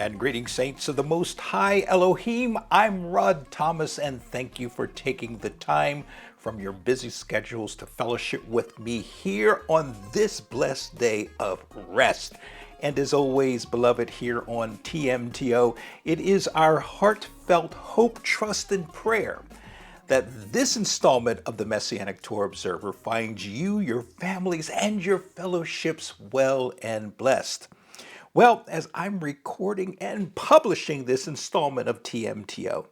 And greetings, saints of the Most High Elohim. I'm Rod Thomas, and thank you for taking the time from your busy schedules to fellowship with me here on this blessed day of rest. And as always, beloved, here on TMTO, it is our heartfelt hope, trust, and prayer that this installment of the Messianic Torah Observer finds you, your families, and your fellowships well and blessed. Well, as I'm recording and publishing this installment of TMTO,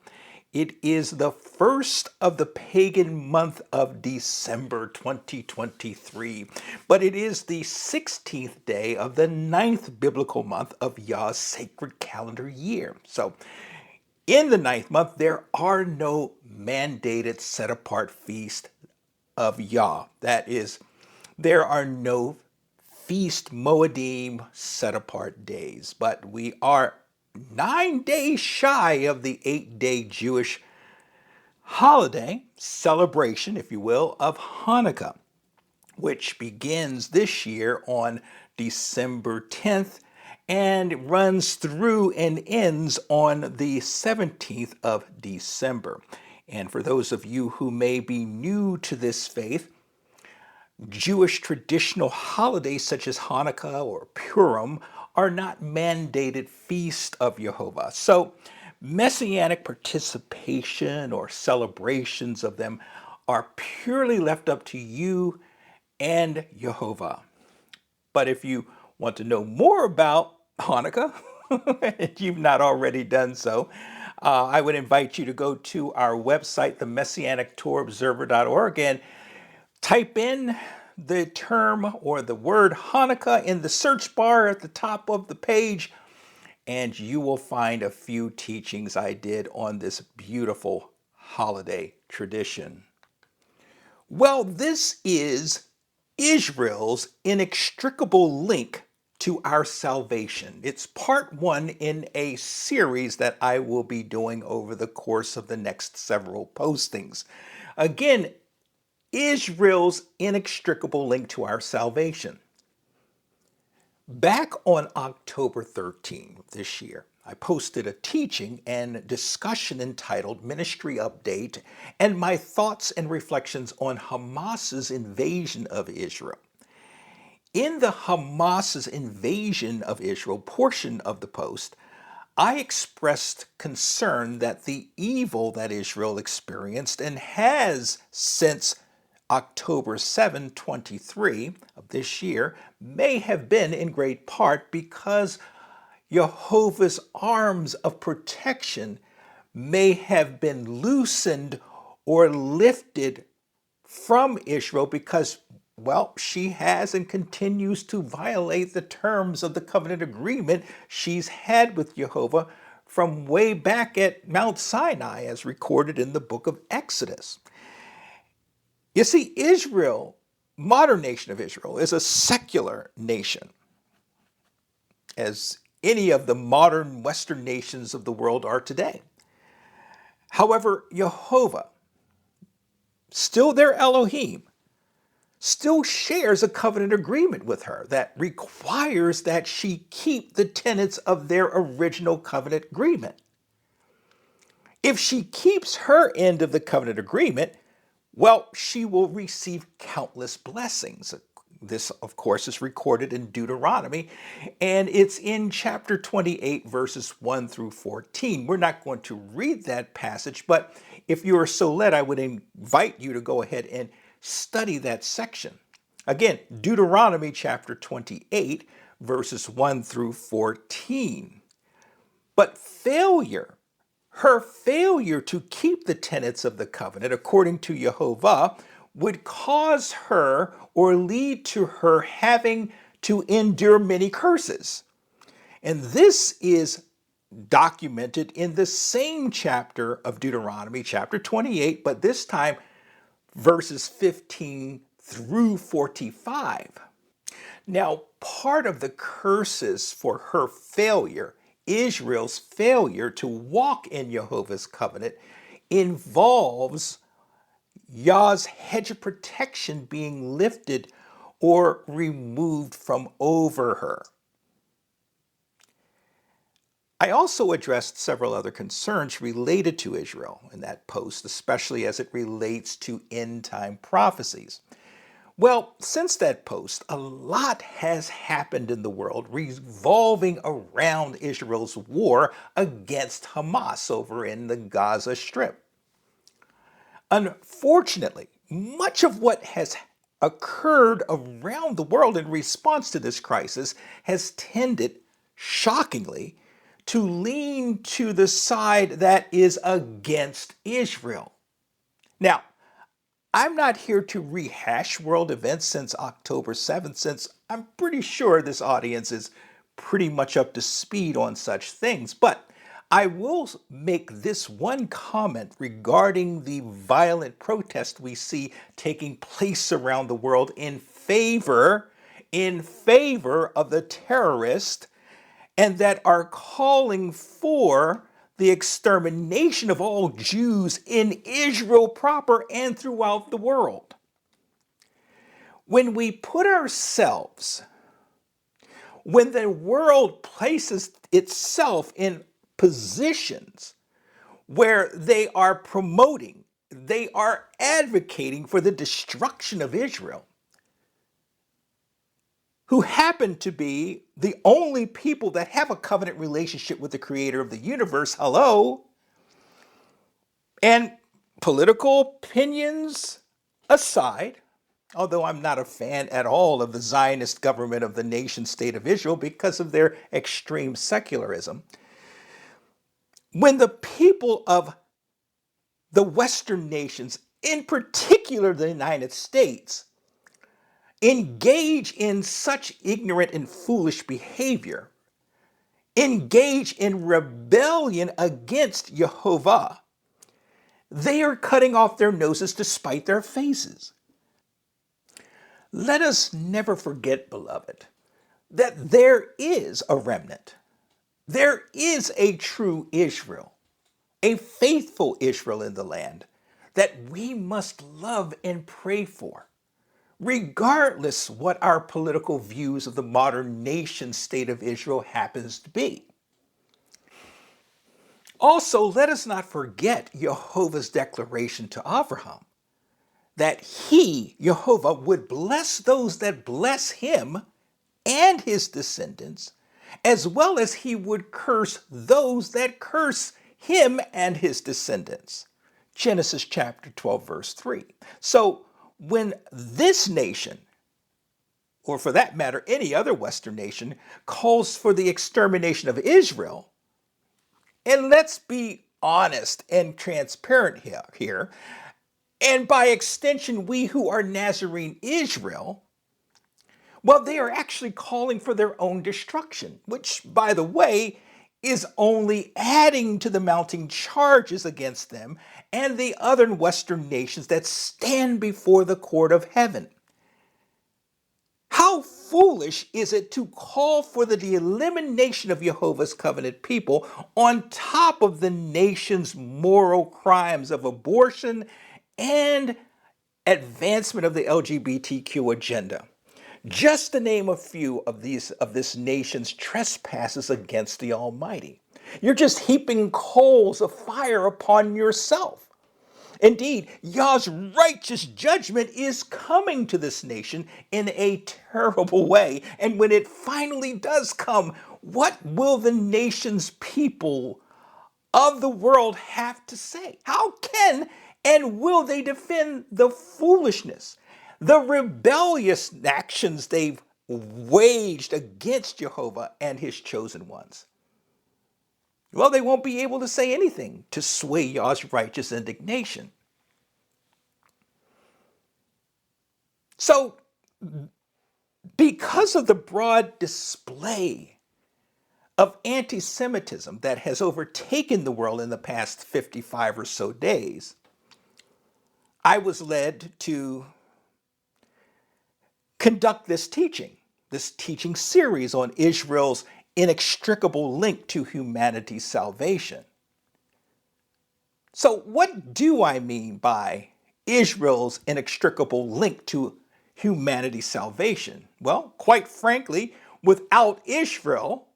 it is the first of the pagan month of December 2023, but it is the 16th day of the 9th biblical month of Yah's sacred calendar year. So, in the 9th month, there are no mandated set-apart feast of Yah. That is, there are no feast Moedim set-apart days, but we are 9 days shy of the 8-day Jewish holiday celebration, if you will, of Hanukkah, which begins this year on December 10th and runs through and ends on the 17th of December. And for those of you who may be new to this faith, Jewish traditional holidays such as Hanukkah or Purim are not mandated feast of Jehovah. So messianic participation or celebrations of them are purely left up to you and Jehovah. But if you want to know more about Hanukkah, if you've not already done so, I would invite you to go to our website, the messianictorahobserver.org, and type in the term or the word Hanukkah in the search bar at the top of the page, and you will find a few teachings I did on this beautiful holiday tradition. Well, this is Israel's inextricable link to our salvation. It's part one in a series that I will be doing over the course of the next several postings. Again, Israel's inextricable link to our salvation. Back on October 13 this year, I posted a teaching and discussion entitled Ministry Update and my thoughts and reflections on Hamas's invasion of Israel. In the Hamas's invasion of Israel portion of the post, I expressed concern that the evil that Israel experienced and has since October 7, 23 of this year may have been in great part because Jehovah's arms of protection may have been loosened or lifted from Israel because, well, she has and continues to violate the terms of the covenant agreement she's had with Jehovah from way back at Mount Sinai, as recorded in the book of Exodus. You see, Israel, modern nation of Israel, is a secular nation, as any of the modern Western nations of the world are today. However, Jehovah, still their Elohim, still shares a covenant agreement with her that requires that she keep the tenets of their original covenant agreement. If she keeps her end of the covenant agreement, well, she will receive countless blessings. This, of course, is recorded in Deuteronomy, and it's in chapter 28, verses 1 through 14. We're not going to read that passage, but if you are so led, I would invite you to go ahead and study that section. Again, Deuteronomy chapter 28, verses 1 through 14. But her failure to keep the tenets of the covenant according to Jehovah would cause her or lead to her having to endure many curses. And this is documented in the same chapter of Deuteronomy, chapter 28, but this time verses 15 through 45. Now, part of the curses for her failure, Israel's failure to walk in Jehovah's covenant, involves Yah's hedge of protection being lifted or removed from over her. I also addressed several other concerns related to Israel in that post, especially as it relates to end time prophecies. Well, since that post, a lot has happened in the world revolving around Israel's war against Hamas over in the Gaza Strip. Unfortunately, much of what has occurred around the world in response to this crisis has tended, shockingly, to lean to the side that is against Israel. Now, I'm not here to rehash world events since October 7th, since I'm pretty sure this audience is pretty much up to speed on such things. But I will make this one comment regarding the violent protest we see taking place around the world in favor of the terrorist, and that are calling for the extermination of all Jews in Israel proper and throughout the world. When we put ourselves, when the world places itself in positions where they are promoting, they are advocating for the destruction of Israel, who happen to be the only people that have a covenant relationship with the creator of the universe, hello, and political opinions aside, although I'm not a fan at all of the Zionist government of the nation state of Israel because of their extreme secularism, when the people of the Western nations, in particular the United States, engage in such ignorant and foolish behavior, engage in rebellion against Jehovah, they are cutting off their noses to spite their faces. Let us never forget, beloved, that there is a remnant. There is a true Israel, a faithful Israel in the land that we must love and pray for, regardless what our political views of the modern nation state of Israel happens to be. Also, let us not forget Jehovah's declaration to Abraham that he, Jehovah, would bless those that bless him and his descendants, as well as he would curse those that curse him and his descendants. Genesis chapter 12, verse 3. So when this nation, or for that matter, any other Western nation, calls for the extermination of Israel, and let's be honest and transparent here, and by extension, we who are Nazarene Israel, well, they are actually calling for their own destruction, which, by the way, is only adding to the mounting charges against them and the other Western nations that stand before the court of heaven. How foolish is it to call for the elimination of Jehovah's covenant people on top of the nation's moral crimes of abortion and advancement of the LGBTQ agenda? Just to name a few of this nation's trespasses against the Almighty. You're just heaping coals of fire upon yourself. Indeed, Yah's righteous judgment is coming to this nation in a terrible way. And when it finally does come, what will the nation's people of the world have to say? How can and will they defend the foolishness, the rebellious actions they've waged against Jehovah and his chosen ones? Well, they won't be able to say anything to sway Yah's righteous indignation. So, because of the broad display of anti-Semitism that has overtaken the world in the past 55 or so days, I was led to conduct this teaching series on Israel's inextricable link to humanity's salvation. So, what do I mean by Israel's inextricable link to humanity's salvation? Well, quite frankly, without Israel,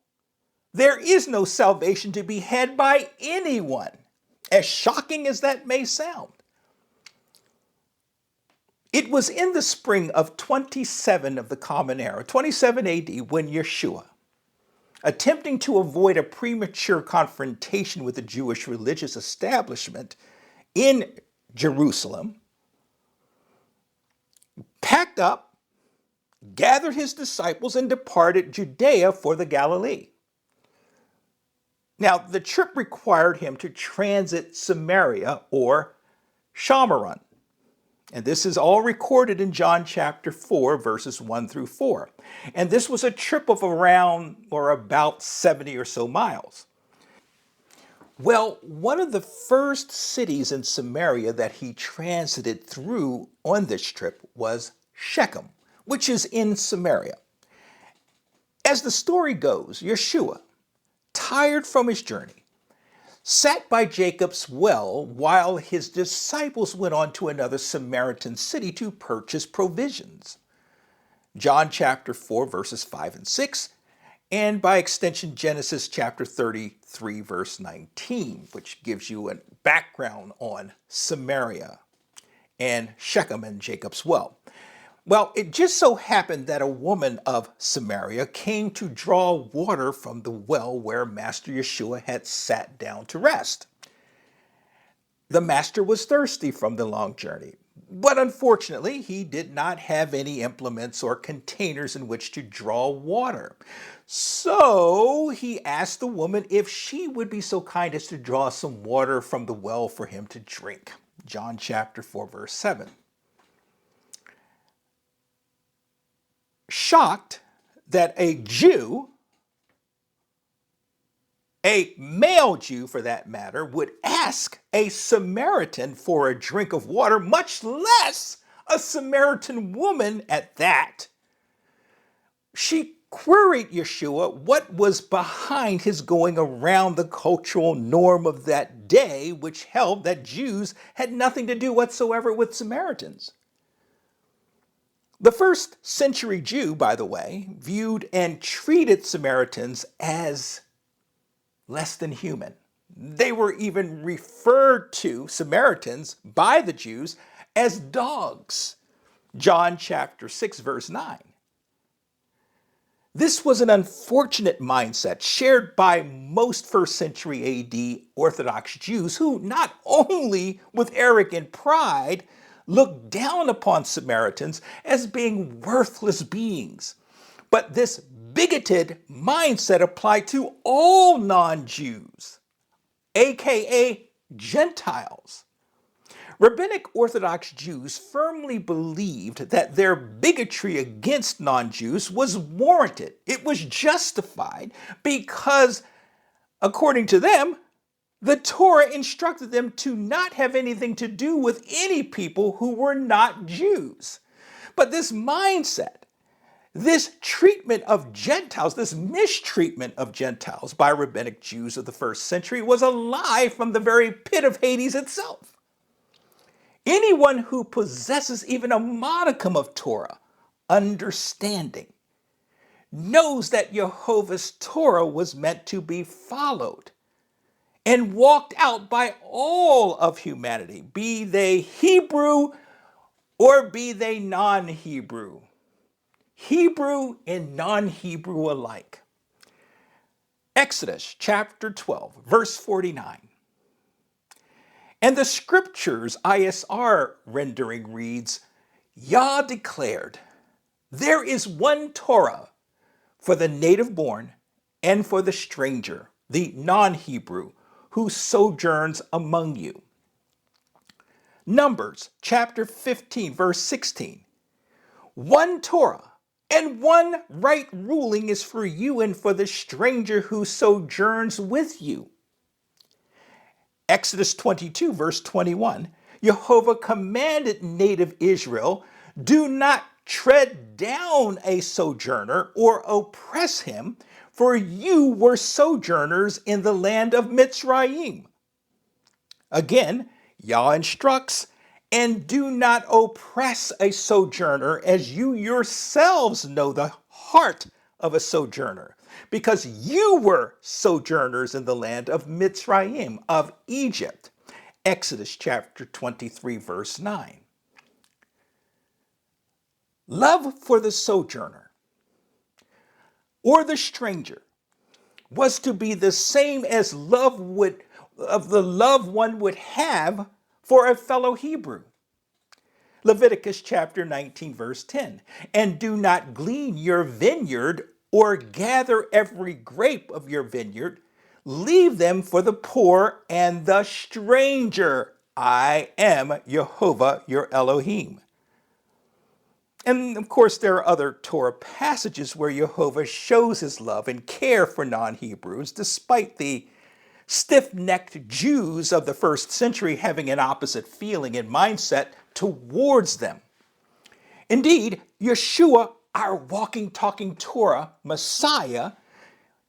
There is no salvation to be had by anyone, as shocking as that may sound. It was in the spring of 27 of the Common Era, 27 AD, when Yeshua, attempting to avoid a premature confrontation with the Jewish religious establishment in Jerusalem, packed up, gathered his disciples, and departed Judea for the Galilee. Now, the trip required him to transit Samaria or Shamaron. And this is all recorded in John chapter 4, verses 1 through 4. And this was a trip of around or about 70 or so miles. Well, one of the first cities in Samaria that he transited through on this trip was Shechem, which is in Samaria. As the story goes, Yeshua, tired from his journey, sat by Jacob's well while his disciples went on to another Samaritan city to purchase provisions. John chapter 4, verses 5 and 6, and by extension, Genesis chapter 33, verse 19, which gives you a background on Samaria and Shechem and Jacob's well. Well, it just so happened that a woman of Samaria came to draw water from the well where Master Yeshua had sat down to rest. The master was thirsty from the long journey, but unfortunately, he did not have any implements or containers in which to draw water. So he asked the woman if she would be so kind as to draw some water from the well for him to drink. John chapter 4, verse 7. Shocked that a Jew, a male Jew for that matter, would ask a Samaritan for a drink of water, much less a Samaritan woman at that, she queried Yeshua what was behind his going around the cultural norm of that day, which held that Jews had nothing to do whatsoever with Samaritans. The first century Jew, by the way, viewed and treated Samaritans as less than human. They were even referred to, Samaritans, by the Jews as dogs. John chapter 6, verse 9. This was an unfortunate mindset shared by most first century AD Orthodox Jews who not only with arrogant pride looked down upon Samaritans as being worthless beings, but this bigoted mindset applied to all non-Jews, aka Gentiles. Rabbinic Orthodox Jews firmly believed that their bigotry against non-Jews was warranted. It was justified because, according to them, the Torah instructed them to not have anything to do with any people who were not Jews. But this mindset, this treatment of Gentiles, this mistreatment of Gentiles by rabbinic Jews of the first century was a lie from the very pit of Hades itself. Anyone who possesses even a modicum of Torah understanding knows that Jehovah's Torah was meant to be followed and walked out by all of humanity, be they Hebrew or be they non-Hebrew. Hebrew and non-Hebrew alike. Exodus chapter 12, verse 49. And the scriptures ISR rendering reads, Yah declared, there is one Torah for the native born and for the stranger, the non-Hebrew, who sojourns among you. Numbers chapter 15, verse 16. One Torah and one right ruling is for you and for the stranger who sojourns with you. Exodus 22, verse 21, Jehovah commanded native Israel, do not tread down a sojourner or oppress him, for you were sojourners in the land of Mitzrayim. Again, Yah instructs, and do not oppress a sojourner as you yourselves know the heart of a sojourner, because you were sojourners in the land of Mitzrayim, of Egypt. Exodus chapter 23, verse 9. Love for the sojourner or the stranger was to be the same as the love one would have for a fellow Hebrew. Leviticus chapter 19, verse 10. And do not glean your vineyard or gather every grape of your vineyard. Leave them for the poor and the stranger. I am Jehovah your Elohim. And of course, there are other Torah passages where Jehovah shows his love and care for non-Hebrews, despite the stiff-necked Jews of the first century having an opposite feeling and mindset towards them. Indeed, Yeshua, our walking, talking Torah Messiah,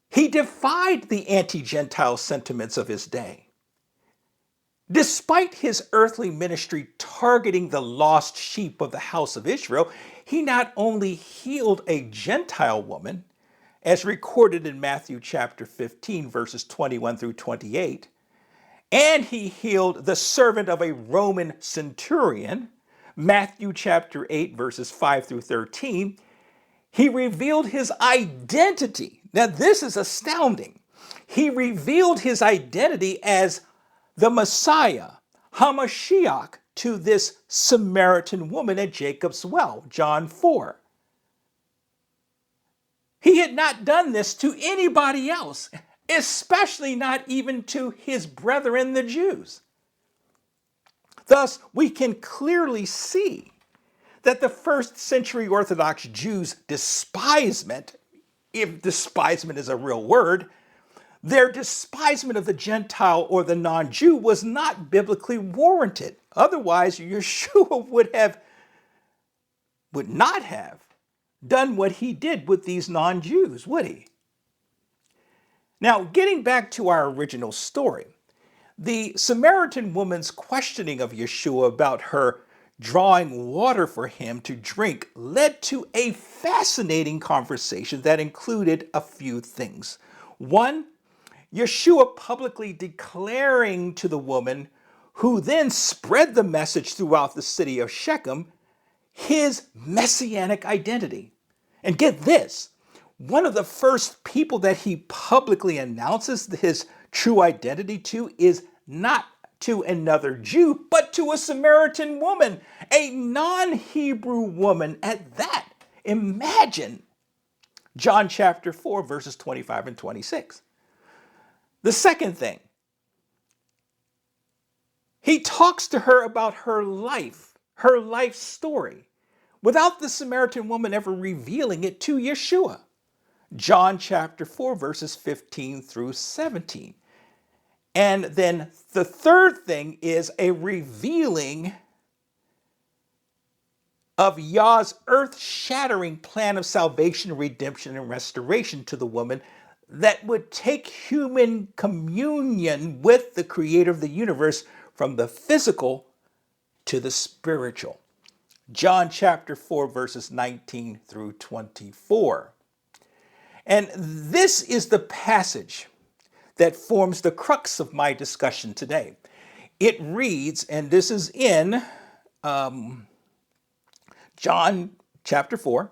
he defied the anti-Gentile sentiments of his day. Despite his earthly ministry targeting the lost sheep of the house of Israel, he not only healed a Gentile woman, as recorded in Matthew chapter 15, verses 21 through 28, and he healed the servant of a Roman centurion, Matthew chapter 8, verses 5 through 13, he revealed his identity. Now, this is astounding. He revealed his identity as the Messiah, Hamashiach, to this Samaritan woman at Jacob's well, John 4. He had not done this to anybody else, especially not even to his brethren, the Jews. Thus, we can clearly see that the first century Orthodox Jews' despisement, if despisement is a real word, their despisement of the Gentile or the non-Jew was not biblically warranted. Otherwise, Yeshua would not have done what he did with these non-Jews, would he? Now, getting back to our original story, the Samaritan woman's questioning of Yeshua about her drawing water for him to drink led to a fascinating conversation that included a few things. One, Yeshua publicly declaring to the woman, who then spread the message throughout the city of Shechem, his messianic identity. And get this, one of the first people that he publicly announces his true identity to is not to another Jew, but to a Samaritan woman, a non-Hebrew woman at that. Imagine John chapter 4, verses 25 and 26. The second thing, he talks to her about her life story, without the Samaritan woman ever revealing it to Yeshua. John chapter 4, verses 15 through 17. And then the third thing is a revealing of Yah's earth-shattering plan of salvation, redemption, and restoration to the woman that would take human communion with the creator of the universe from the physical to the spiritual. John chapter 4, verses 19 through 24. And this is the passage that forms the crux of my discussion today. It reads, and this is in John chapter 4.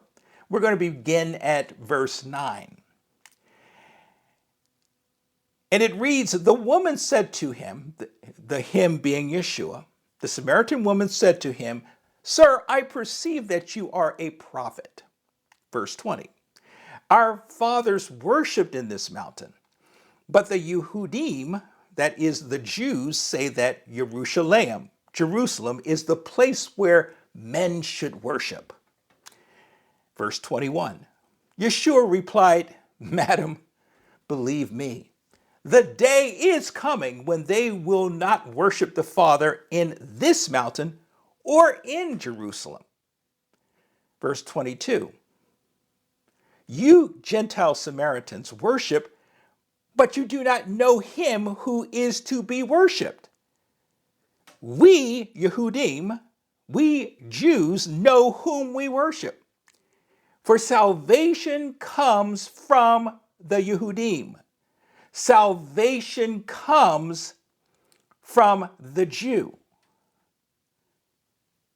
We're going to begin at verse 9. And it reads, the woman said to him, the him being Yeshua, the Samaritan woman said to him, Sir, I perceive that you are a prophet. Verse 20. Our fathers worshipped in this mountain, but the Yehudim, that is the Jews, say that Jerusalem is the place where men should worship. Verse 21. Yeshua replied, Madam, believe me, the day is coming when they will not worship the Father in this mountain or in Jerusalem. Verse 22. You Gentile Samaritans worship, but you do not know him who is to be worshipped. We Yehudim, we Jews, know whom we worship. For salvation comes from the Yehudim. Salvation comes from the Jew.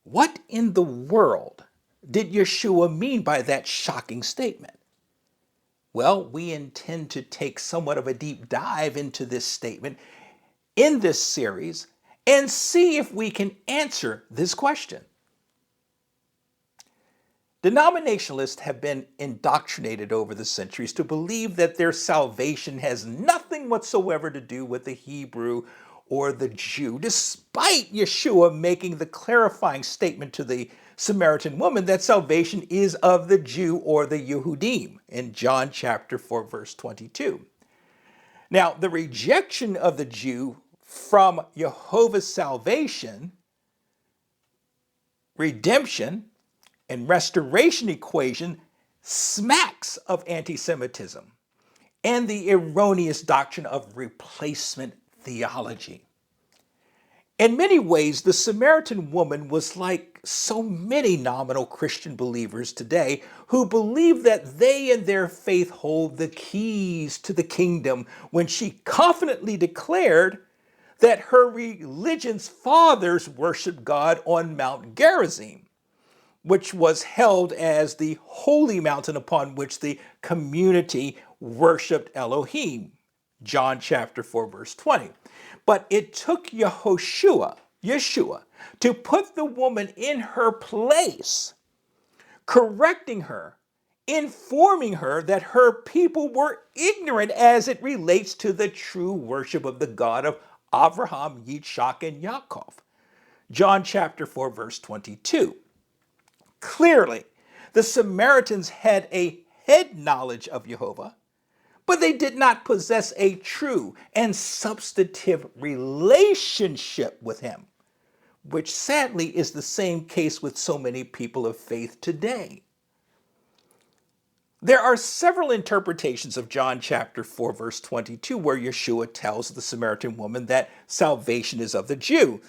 What in the world did Yeshua mean by that shocking statement? Well, we intend to take somewhat of a deep dive into this statement in this series and see if we can answer this question. Denominationalists have been indoctrinated over the centuries to believe that their salvation has nothing whatsoever to do with the Hebrew or the Jew, despite Yeshua making the clarifying statement to the Samaritan woman that salvation is of the Jew or the Yehudim in John chapter 4, verse 22. Now, the rejection of the Jew from Jehovah's salvation, redemption, and restoration equation smacks of antisemitism and the erroneous doctrine of replacement theology. In many ways, the Samaritan woman was like so many nominal Christian believers today who believe that they and their faith hold the keys to the kingdom when she confidently declared that her religion's fathers worshiped God on Mount Gerizim, which was held as the holy mountain upon which the community worshiped Elohim. John chapter 4, verse 20. But it took Yeshua, to put the woman in her place, correcting her, informing her that her people were ignorant as it relates to the true worship of the God of Abraham, Yitzchak, and Yaakov. John chapter 4, verse 22. Clearly, the Samaritans had a head knowledge of Jehovah, but they did not possess a true and substantive relationship with him, which sadly is the same case with so many people of faith today. There are several interpretations of John chapter 4, verse 22, where Yeshua tells the Samaritan woman that salvation is of the Jew,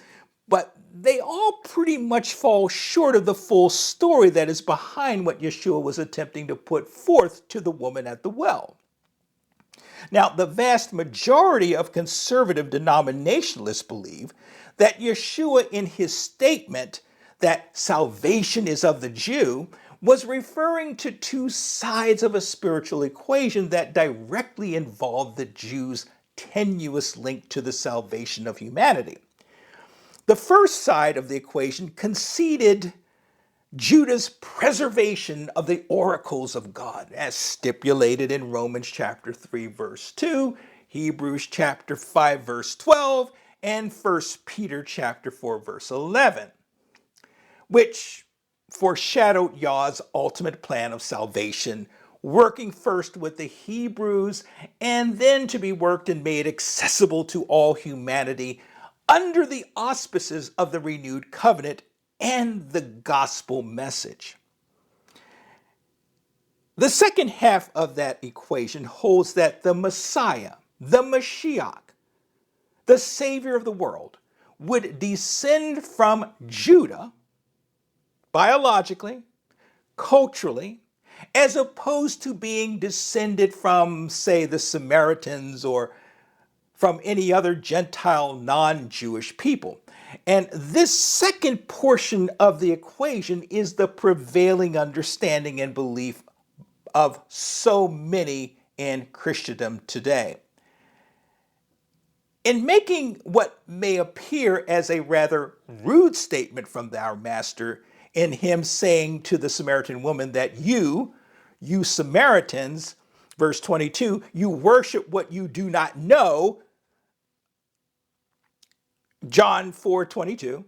but they all pretty much fall short of the full story that is behind what Yeshua was attempting to put forth to the woman at the well. Now, the vast majority of conservative denominationalists believe that Yeshua, in his statement that salvation is of the Jew, was referring to two sides of a spiritual equation that directly involved the Jews' tenuous link to the salvation of humanity. The first side of the equation conceded Judah's preservation of the oracles of God, as stipulated in Romans chapter 3, verse 2, Hebrews chapter 5, verse 12, and 1 Peter chapter 4, verse 11, which foreshadowed Yah's ultimate plan of salvation, working first with the Hebrews and then to be worked and made accessible to all humanity under the auspices of the renewed covenant and the gospel message. The second half of that equation holds that the Messiah, the Mashiach, the Savior of the world, would descend from Judah biologically, culturally, as opposed to being descended from, say, the Samaritans or from any other Gentile non-Jewish people. And this second portion of the equation is the prevailing understanding and belief of so many in Christendom today. In making what may appear as a rather rude statement from our master, in him saying to the Samaritan woman that you Samaritans, verse 22, you worship what you do not know, John 4:22,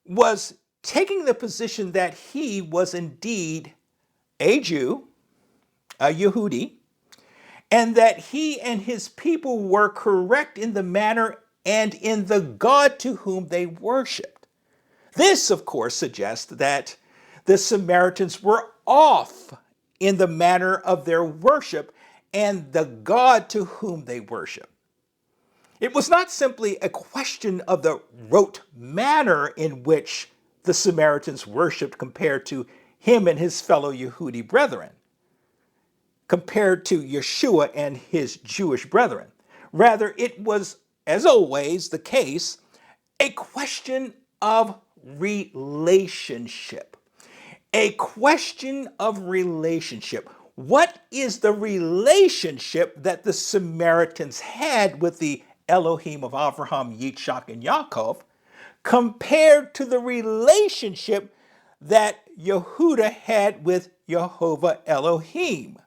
was taking the position that he was indeed a Jew, a Yehudi, and that he and his people were correct in the manner and in the God to whom they worshiped. This, of course, suggests that the Samaritans were off in the manner of their worship and the God to whom they worship. It was not simply a question of the rote manner in which the Samaritans worshipped compared to him and his fellow Yehudi brethren, compared to Yeshua and his Jewish brethren. Rather, it was, as always the case, a question of relationship. A question of relationship. What is the relationship that the Samaritans had with the Elohim of Abraham, Yitzchak, and Yaakov compared to the relationship that Yehuda had with Jehovah Elohim?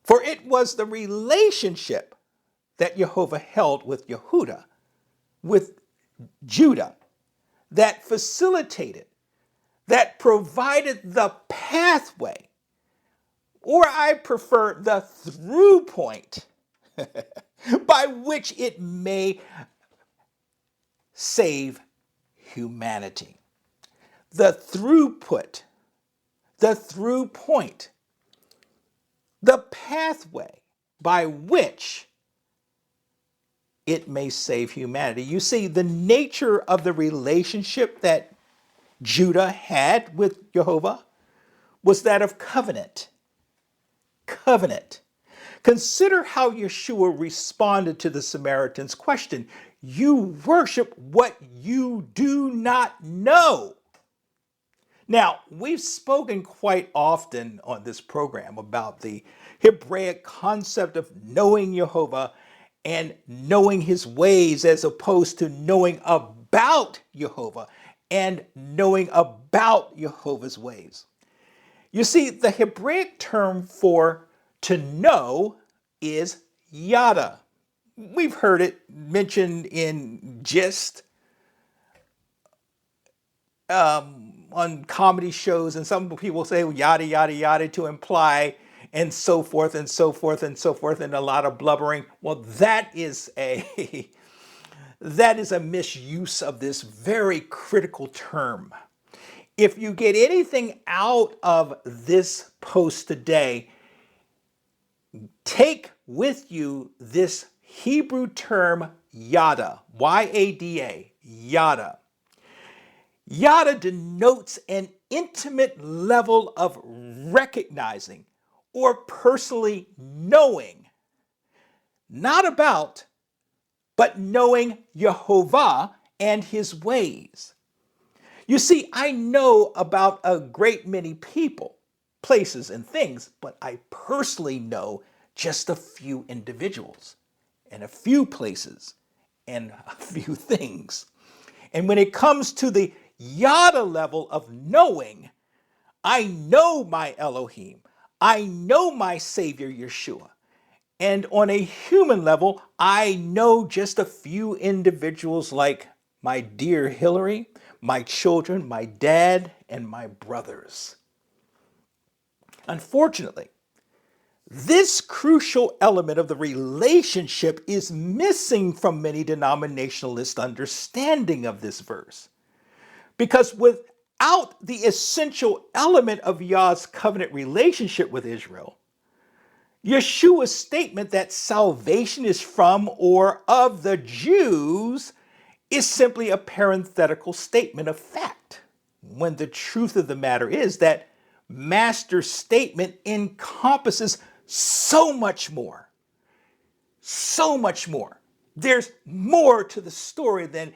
For it was the relationship that Jehovah held with Yehuda, with Judah, that facilitated, that provided the pathway, or I prefer the through point, by which it may save humanity. The throughput, the through point, the pathway by which it may save humanity. You see, the nature of the relationship that Judah had with Jehovah was that of covenant. Covenant. Consider how Yeshua responded to the Samaritan's question. You worship what you do not know. Now, we've spoken quite often on this program about the Hebraic concept of knowing Jehovah and knowing his ways as opposed to knowing about Jehovah and knowing about Jehovah's ways. You see, the Hebraic term for to know is yada. We've heard it mentioned in gist, on comedy shows, and some people say yada, yada, yada to imply, and so forth, and so forth, and so forth, and a lot of blubbering. Well, that is a misuse of this very critical term. If you get anything out of this post today, take with you this Hebrew term yada, Y-A-D-A, yada. Yada denotes an intimate level of recognizing or personally knowing, not about, but knowing Jehovah and his ways. You see, I know about a great many people, places, and things, but I personally know just a few individuals and a few places and a few things. And when it comes to the yada level of knowing, I know my Elohim. I know my Savior Yeshua. And on a human level, I know just a few individuals like my dear Hillary, my children, my dad, and my brothers. Unfortunately, this crucial element of the relationship is missing from many denominationalist understanding of this verse. Because without the essential element of Yah's covenant relationship with Israel, Yeshua's statement that salvation is from or of the Jews is simply a parenthetical statement of fact, when the truth of the matter is that Master's statement encompasses so much more. So much more. There's more to the story than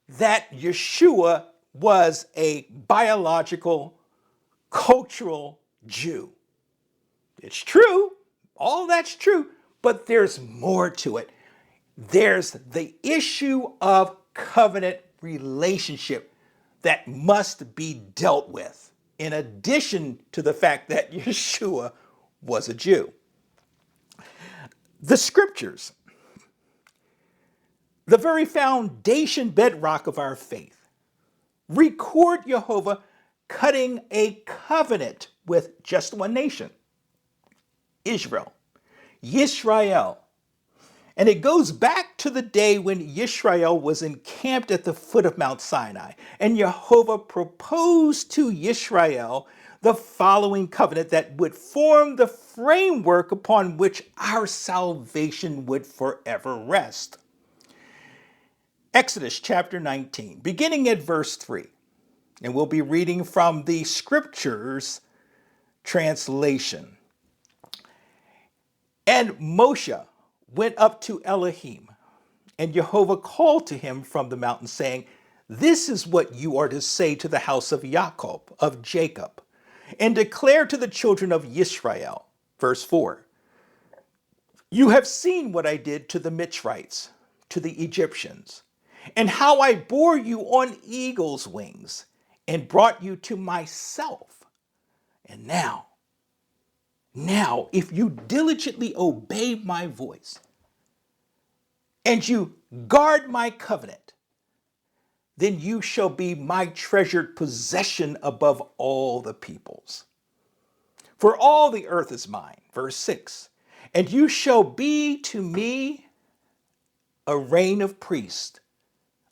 that Yeshua was a biological, cultural Jew. It's true. All that's true. But there's more to it. There's the issue of covenant relationship that must be dealt with, in addition to the fact that Yeshua was a Jew. The scriptures, the very foundation bedrock of our faith, record Jehovah cutting a covenant with just one nation, Israel, Yisrael. And it goes back to the day when Yisrael was encamped at the foot of Mount Sinai, and Jehovah proposed to Yisrael the following covenant that would form the framework upon which our salvation would forever rest. Exodus chapter 19, beginning at verse 3. And we'll be reading from the Scriptures translation. And Moshe went up to Elohim, and Jehovah called to him from the mountain, saying, "This is what you are to say to the house of Jacob, and declare to the children of Israel." Verse 4. "You have seen what I did to the Mitzrites, to the Egyptians, and how I bore you on eagle's wings and brought you to myself. And now, if you diligently obey my voice and you guard my covenant, then you shall be my treasured possession above all the peoples. For all the earth is mine." Verse 6. "And you shall be to me a reign of priests,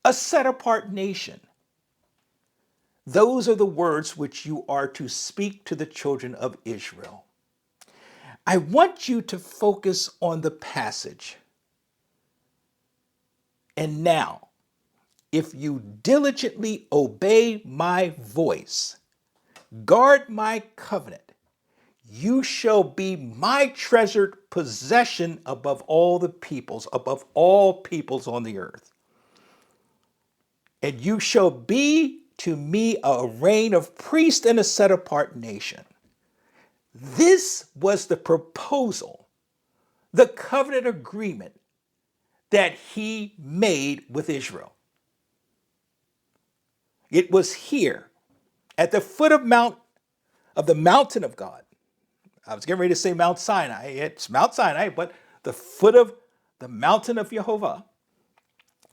a set apart nation. Those are the words which you are to speak to the children of Israel." I want you to focus on the passage. "And now, if you diligently obey my voice, guard my covenant, you shall be my treasured possession above all the peoples, above all peoples on the earth. And you shall be to me a reign of priests and a set apart nation." This was the proposal, the covenant agreement that he made with Israel. It was here at the foot of the mountain of God. I was getting ready to say Mount Sinai. It's Mount Sinai, but the foot of the mountain of Jehovah,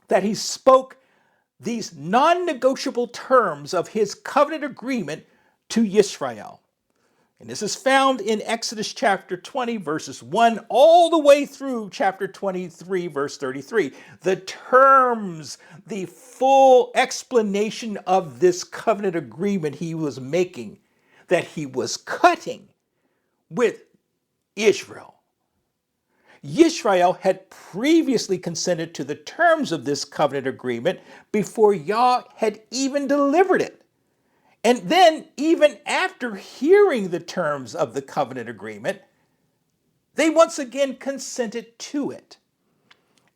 that he spoke these non-negotiable terms of his covenant agreement to Israel. And this is found in Exodus chapter 20, verses 1, all the way through chapter 23, verse 33. The terms, the full explanation of this covenant agreement he was making, that he was cutting with Israel. Israel had previously consented to the terms of this covenant agreement before Yah had even delivered it. And then, even after hearing the terms of the covenant agreement, they once again consented to it.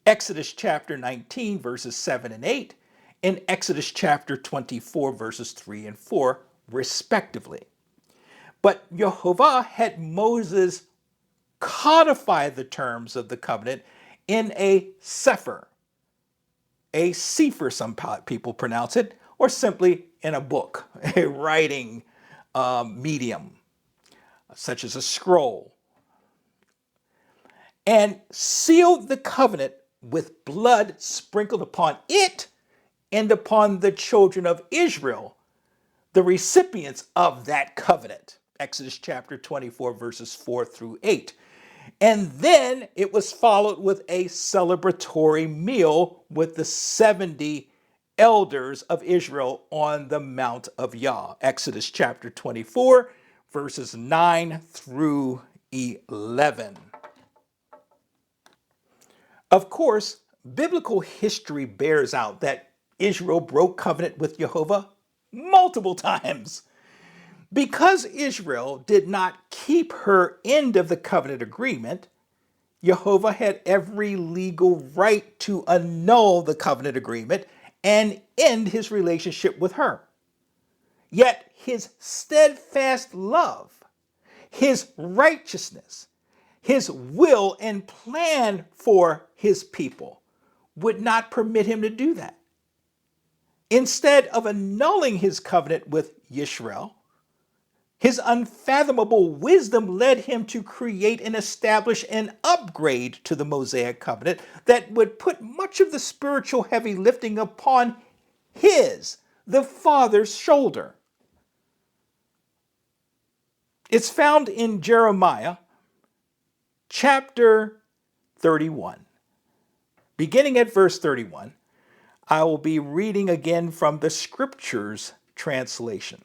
Exodus chapter 19, verses 7 and 8, and Exodus chapter 24, verses 3 and 4, respectively. But Jehovah had Moses codify the terms of the covenant in a sefer, some people pronounce it, or simply in a book, a writing medium, such as a scroll, and sealed the covenant with blood sprinkled upon it and upon the children of Israel, the recipients of that covenant. Exodus chapter 24, verses 4 through 8. And then it was followed with a celebratory meal with the 70 elders of Israel on the Mount of Yah. Exodus chapter 24, verses 9 through 11. Of course, biblical history bears out that Israel broke covenant with Jehovah multiple times. Because Israel did not keep her end of the covenant agreement, Jehovah had every legal right to annul the covenant agreement and end his relationship with her. Yet his steadfast love, his righteousness, his will and plan for his people would not permit him to do that. Instead of annulling his covenant with Israel, his unfathomable wisdom led him to create and establish an upgrade to the Mosaic covenant that would put much of the spiritual heavy lifting upon the Father's shoulder. It's found in Jeremiah chapter 31. Beginning at verse 31, I will be reading again from the Scriptures translation.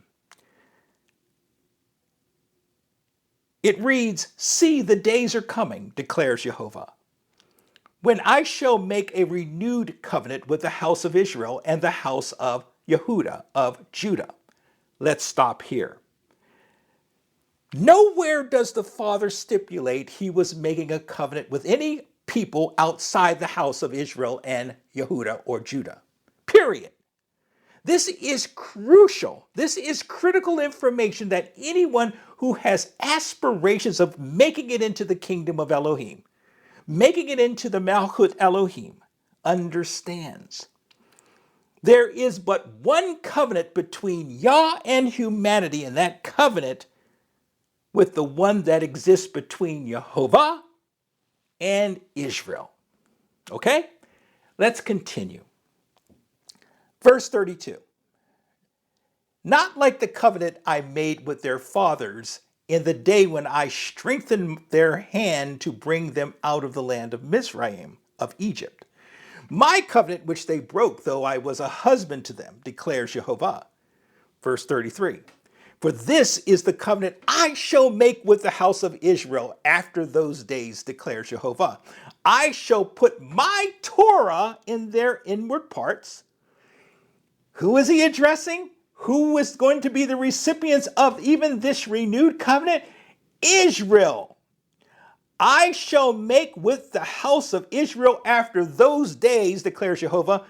It reads, "See, the days are coming, declares Jehovah, when I shall make a renewed covenant with the house of Israel and the house of Yehuda, of Judah. Let's stop here. Nowhere does the Father stipulate he was making a covenant with any people outside the house of Israel and Yehuda or Judah. Period. This is crucial. This is critical information that anyone who has aspirations of making it into the kingdom of Elohim, making it into the Malchut Elohim, understands. There is but one covenant between Yah and humanity, and that covenant with the one that exists between Yehovah and Israel. Okay? Let's continue. Verse 32. Not like the covenant I made with their fathers in the day when I strengthened their hand to bring them out of the land of Mizraim, of Egypt. My covenant which they broke, though I was a husband to them, declares Yehovah. Verse 33. For this is the covenant I shall make with the house of Israel after those days, declares Yehovah. I shall put my Torah in their inward parts. Who is he addressing? Who is going to be the recipients of even this renewed covenant? Israel. I shall make with the house of Israel after those days, declares Yehovah.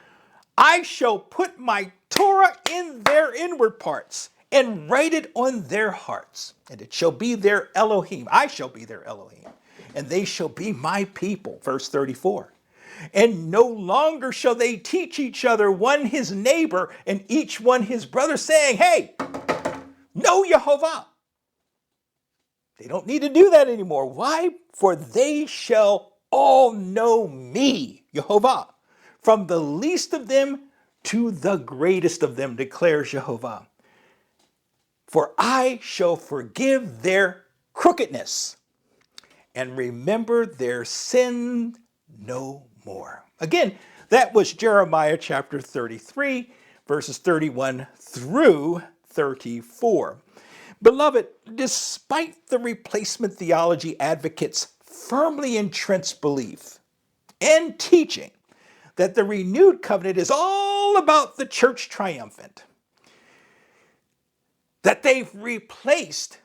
I shall put my Torah in their inward parts and write it on their hearts. And it shall be their Elohim. I shall be their Elohim. And they shall be my people. Verse 34. And no longer shall they teach each other, one his neighbor and each one his brother, saying, hey, know Yehovah. They don't need to do that anymore. Why? For they shall all know me, Yehovah, from the least of them to the greatest of them, declares Yehovah. For I shall forgive their crookedness and remember their sin no more. Again, that was Jeremiah chapter 33, verses 31 through 34. Beloved, despite the replacement theology advocates' firmly entrenched belief and teaching that the renewed covenant is all about the church triumphant, that they've replaced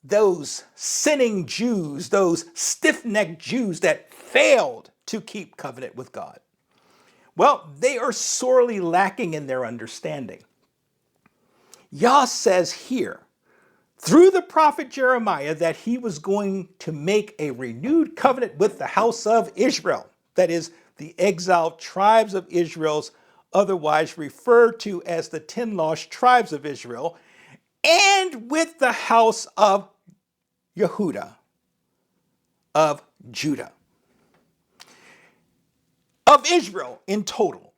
those sinning Jews, those stiff-necked Jews that failed to keep covenant with God. Well, they are sorely lacking in their understanding. Yah says here, through the prophet Jeremiah, that he was going to make a renewed covenant with the house of Israel, that is, the exiled tribes of Israel's, otherwise referred to as the 10 lost tribes of Israel, and with the house of Yehuda, of Judah, of Israel in total.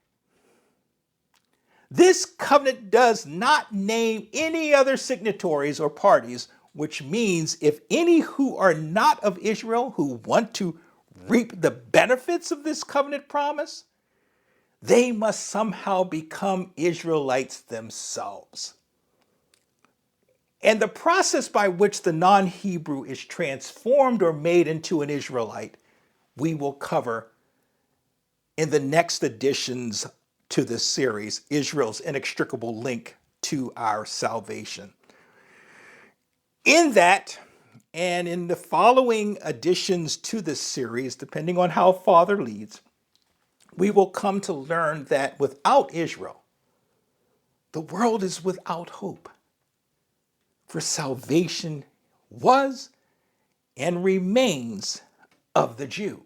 This covenant does not name any other signatories or parties, which means if any who are not of Israel who want to reap the benefits of this covenant promise, they must somehow become Israelites themselves. And the process by which the non-Hebrew is transformed or made into an Israelite, we will cover in the next additions to this series, Israel's Inextricable Link to Our Salvation. In that, and in the following additions to this series, depending on how Father leads, we will come to learn that without Israel, the world is without hope. For salvation was and remains of the Jew.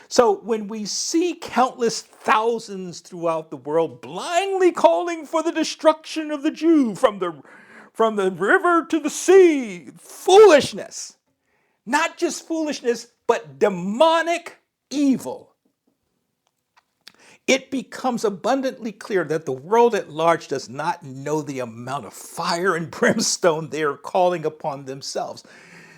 So when we see countless thousands throughout the world blindly calling for the destruction of the Jew from the river to the sea, foolishness, not just foolishness, but demonic evil, it becomes abundantly clear that the world at large does not know the amount of fire and brimstone they are calling upon themselves.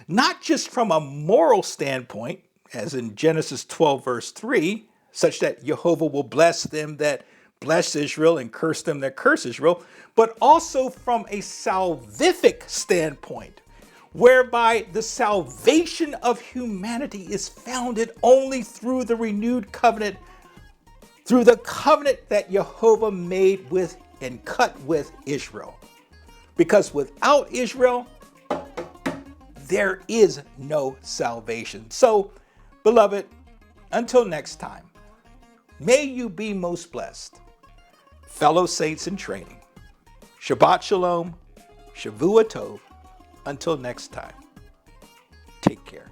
Not just from a moral standpoint, as in Genesis 12, verse 3, such that Jehovah will bless them that bless Israel and curse them that curse Israel, but also from a salvific standpoint, whereby the salvation of humanity is founded only through the renewed covenant, through the covenant that Jehovah made with and cut with Israel. Because without Israel, there is no salvation. So, beloved, until next time, may you be most blessed. Fellow saints in training, Shabbat Shalom, Shavua Tov. Until next time, take care.